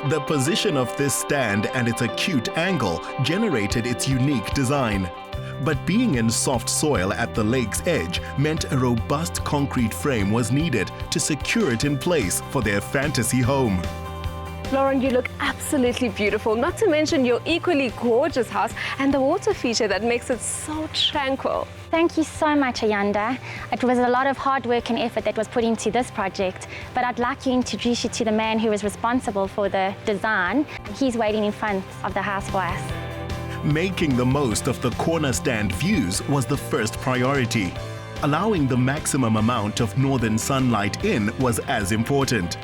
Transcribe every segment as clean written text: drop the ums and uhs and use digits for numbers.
The position of this stand and its acute angle generated its unique design. But being in soft soil at the lake's edge meant a robust concrete frame was needed to secure it in place for their fantasy home. Lauren, you look absolutely beautiful, not to mention your equally gorgeous house and the water feature that makes it so tranquil. Thank you so much, Ayanda. It was a lot of hard work and effort that was put into this project, but I'd like to introduce you to the man who was responsible for the design. He's waiting in front of the house for us. Making the most of the corner stand views was the first priority. Allowing the maximum amount of northern sunlight in was as important.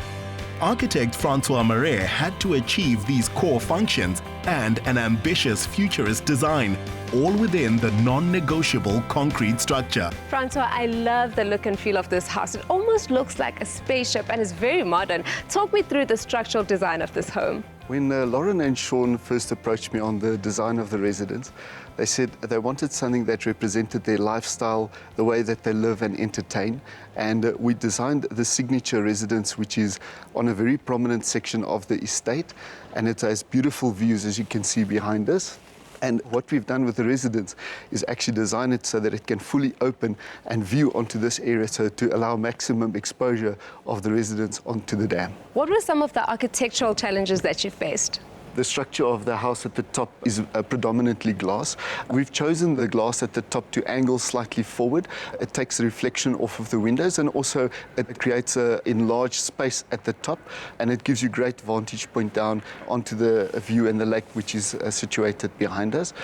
Architect Francois Marais had to achieve these core functions and an ambitious futurist design, all within the non-negotiable concrete structure. Francois, I love the look and feel of this house. It almost looks like a spaceship and is very modern. Talk me through the structural design of this home. When Lauren and Sean first approached me on the design of the residence, they said they wanted something that represented their lifestyle, the way that they live and entertain. And we designed the signature residence, which is on a very prominent section of the estate. And it has beautiful views, as you can see behind us. And what we've done with the residence is actually design it so that it can fully open and view onto this area, so to allow maximum exposure of the residence onto the dam. What were some of the architectural challenges that you faced? The structure of the house at the top is predominantly glass. We've chosen the glass at the top to angle slightly forward. It takes the reflection off of the windows, and also it creates an enlarged space at the top, and it gives you great vantage point down onto the view and the lake, which is situated behind us.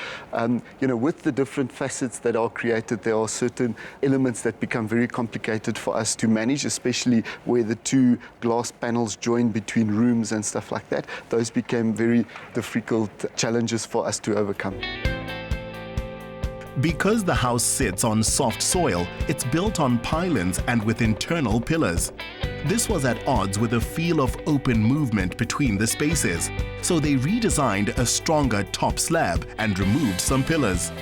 With the different facets that are created, there are certain elements that become very complicated for us to manage, especially where the two glass panels join between rooms and stuff like that. Those became very difficult challenges for us to overcome. Because the house sits on soft soil, it's built on pylons and with internal pillars. This was at odds with a feel of open movement between the spaces, so they redesigned a stronger top slab and removed some pillars.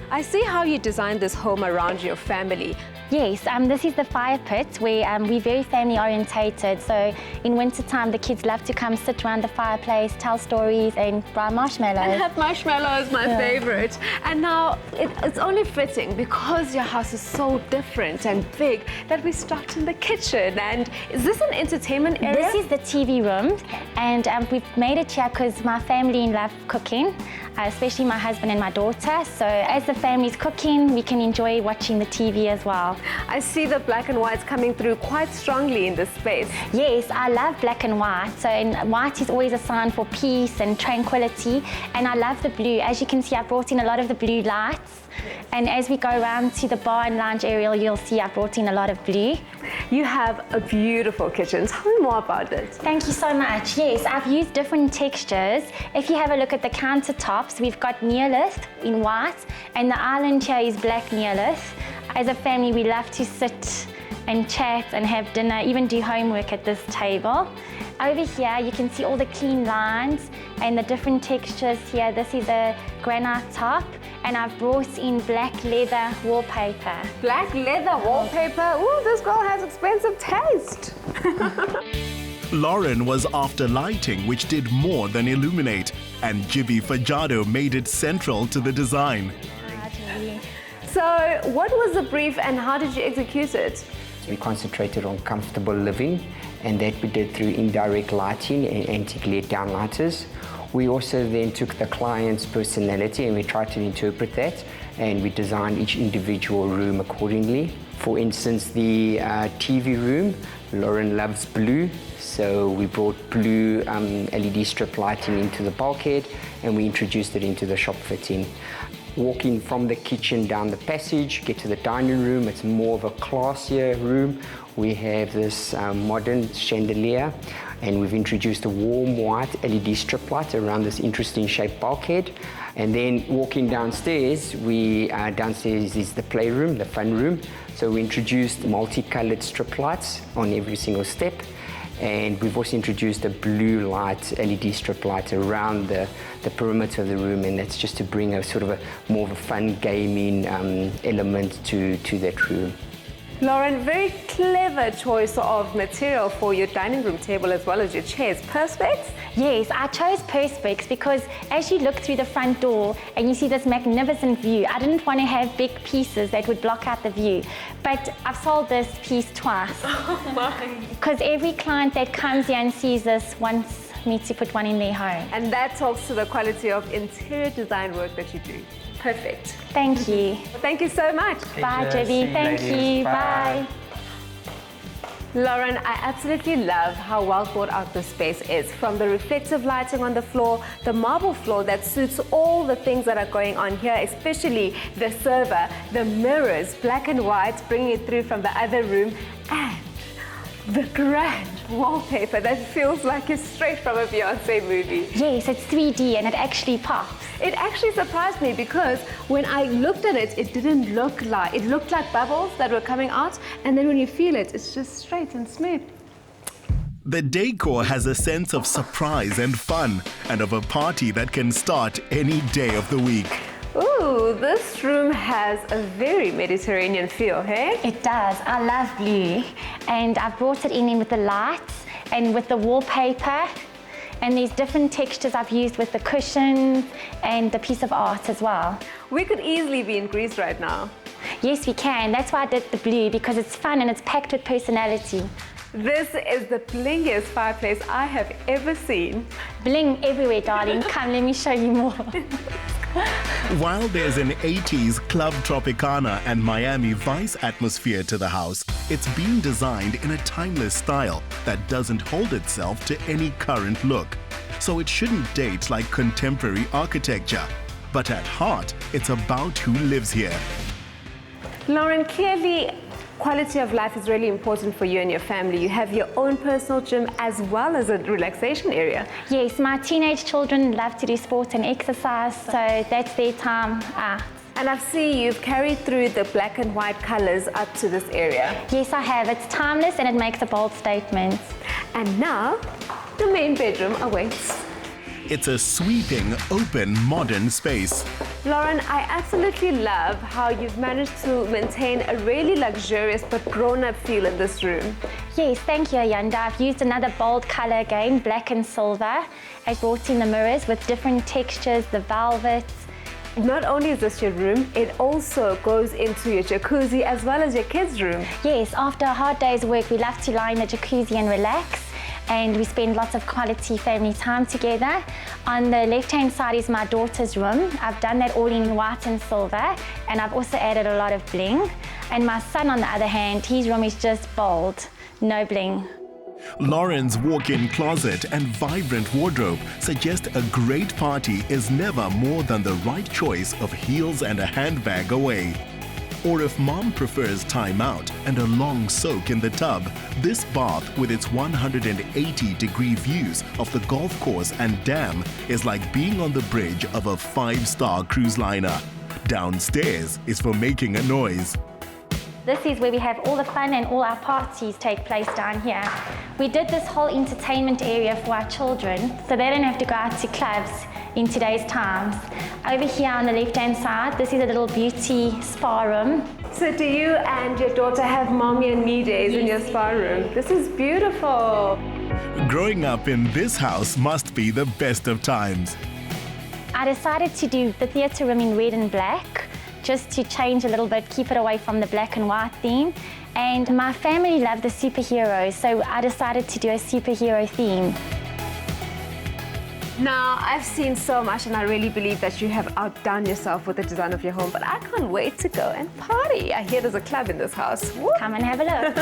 I see how you designed this home around your family. Yes, this is the fire pit where we're very family orientated. So in wintertime, the kids love to come sit around the fireplace, tell stories and fry marshmallows. And have marshmallows, my favorite. And now it's only fitting, because your house is so different and big, that we stopped in the kitchen. And is this an entertainment area? This is the TV room, and we've made it here because my family love cooking, especially my husband and my daughter. So as the family's cooking, we can enjoy watching the TV as well. I see the black and whites coming through quite strongly in this space. Yes, I love black and white. So white is always a sign for peace and tranquility. And I love the blue. As you can see, I brought in a lot of the blue lights. And as we go around to the bar and lounge area, you'll see I brought in a lot of blue. You have a beautiful kitchen. Tell me more about it. Thank you so much. Yes, I've used different textures. If you have a look at the countertops, we've got neolith in white, and the island here is black neolith. As a family, we love to sit and chat and have dinner, even do homework at this table. Over here, you can see all the clean lines and the different textures here. This is a granite top, and I've brought in black leather wallpaper. Black leather wallpaper? Ooh, this girl has expensive taste. Lauren was after lighting, which did more than illuminate, and Jibby Fajado made it central to the design. So what was the brief and how did you execute it? We concentrated on comfortable living, and that we did through indirect lighting and antique LED downlighters. We also then took the client's personality and we tried to interpret that, and we designed each individual room accordingly. For instance, the TV room, Lauren loves blue, so we brought blue LED strip lighting into the bulkhead, and we introduced it into the shop fitting. Walking from the kitchen down the passage, get to the dining room, it's more of a classier room. We have this modern chandelier, and we've introduced a warm white LED strip light around this interesting shaped bulkhead. And then walking downstairs, downstairs is the playroom, the fun room. So we introduced multicolored strip lights on every single step. And we've also introduced a blue light, LED strip light around the perimeter of the room, and that's just to bring a sort of more of a fun gaming element to that room. Lauren, very clever choice of material for your dining room table as well as your chairs. Perspex? Yes, I chose Perspex because as you look through the front door and you see this magnificent view, I didn't want to have big pieces that would block out the view. But I've sold this piece twice. Oh my. Because every client that comes here and sees this wants me to put one in their home. And that talks to the quality of interior design work that you do. Perfect. Thank you. Thank you so much. Bye, Pleasure. See Jibby. you, Thank ladies. you. Bye. Bye. Lauren, I absolutely love how well thought out this space is. From the reflective lighting on the floor, the marble floor that suits all the things that are going on here, especially the server, the mirrors, black and white, bringing it through from the other room, and the grand wallpaper that feels like it's straight from a Beyonce movie. Yes, it's 3D and it actually pops. It actually surprised me because when I looked at it, it didn't look like, it looked like bubbles that were coming out, and then when you feel it, it's just straight and smooth. The decor has a sense of surprise and fun, and of a party that can start any day of the week. Ooh, this room has a very Mediterranean feel, hey? It does. I love blue. And I've brought it in with the lights and with the wallpaper. And there's different textures I've used with the cushions and the piece of art as well. We could easily be in Greece right now. Yes, we can. That's why I did the blue, because it's fun and it's packed with personality. This is the blingiest fireplace I have ever seen. Bling everywhere, darling. Come, let me show you more. While there's an 80s Club Tropicana and Miami Vice atmosphere to the house, it's been designed in a timeless style that doesn't hold itself to any current look. So it shouldn't date like contemporary architecture. But at heart, it's about who lives here. Lauren, clearly quality of life is really important for you and your family. You have your own personal gym as well as a relaxation area. Yes, my teenage children love to do sport and exercise, so that's their time out. And I've seen you've carried through the black and white colors up to this area. Yes, I have. It's timeless and it makes a bold statement. And now, the main bedroom awaits. It's a sweeping, open, modern space. Lauren, I absolutely love how you've managed to maintain a really luxurious but grown-up feel in this room. Yes, thank you, Ayanda. I've used another bold color again, black and silver. I brought in the mirrors with different textures, the velvets. Not only is this your room, it also goes into your jacuzzi as well as your kids' room. Yes, after a hard day's work, we love to lie in the jacuzzi and relax. And we spend lots of quality family time together. On the left-hand side is my daughter's room. I've done that all in white and silver, and I've also added a lot of bling. And my son, on the other hand, his room is just bold, no bling. Lauren's walk-in closet and vibrant wardrobe suggest a great party is never more than the right choice of heels and a handbag away. Or if mom prefers time out and a long soak in the tub, this bath with its 180-degree views of the golf course and dam is like being on the bridge of a 5-star cruise liner. Downstairs is for making a noise. This is where we have all the fun and all our parties take place down here. We did this whole entertainment area for our children, so they don't have to go out to clubs in today's times. Over here on the left-hand side, this is a little beauty spa room. So do you and your daughter have mommy and me days in your spa room? This is beautiful. Growing up in this house must be the best of times. I decided to do the theatre room in red and black, just to change a little bit, keep it away from the black and white theme. And my family love the superheroes, so I decided to do a superhero theme. Now, I've seen so much and I really believe that you have outdone yourself with the design of your home, but I can't wait to go and party. I hear there's a club in this house. Woo. Come and have a look.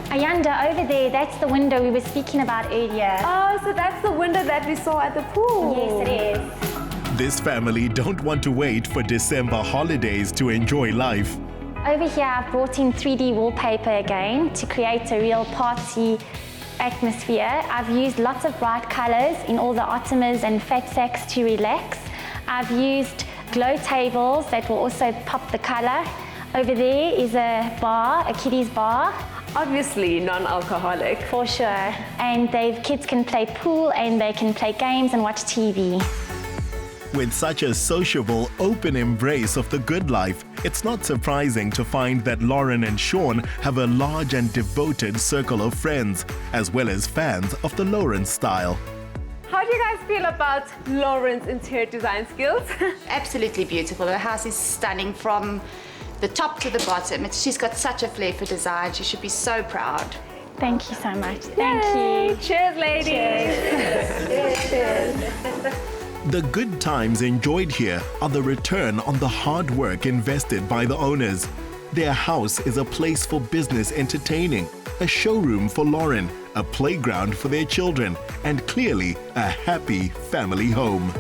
Ayanda, over there, that's the window we were speaking about earlier. Oh, so that's the window that we saw at the pool. Yes, it is. This family don't want to wait for December holidays to enjoy life. Over here, I've brought in 3D wallpaper again to create a real party atmosphere. I've used lots of bright colors in all the ottomans and fat sacks to relax. I've used glow tables that will also pop the color. Over there is a bar, a kiddies bar. Obviously non-alcoholic. For sure. And kids can play pool and they can play games and watch TV. With such a sociable, open embrace of the good life, it's not surprising to find that Lauren and Sean have a large and devoted circle of friends, as well as fans of the Lauren style. How do you guys feel about Lauren's interior design skills? Absolutely beautiful. Her house is stunning from the top to the bottom. She's got such a flair for design. She should be so proud. Thank you so much. Thank you. Cheers, ladies. Cheers. The good times enjoyed here are the return on the hard work invested by the owners. Their house is a place for business entertaining, a showroom for Lauren, a playground for their children, and clearly a happy family home.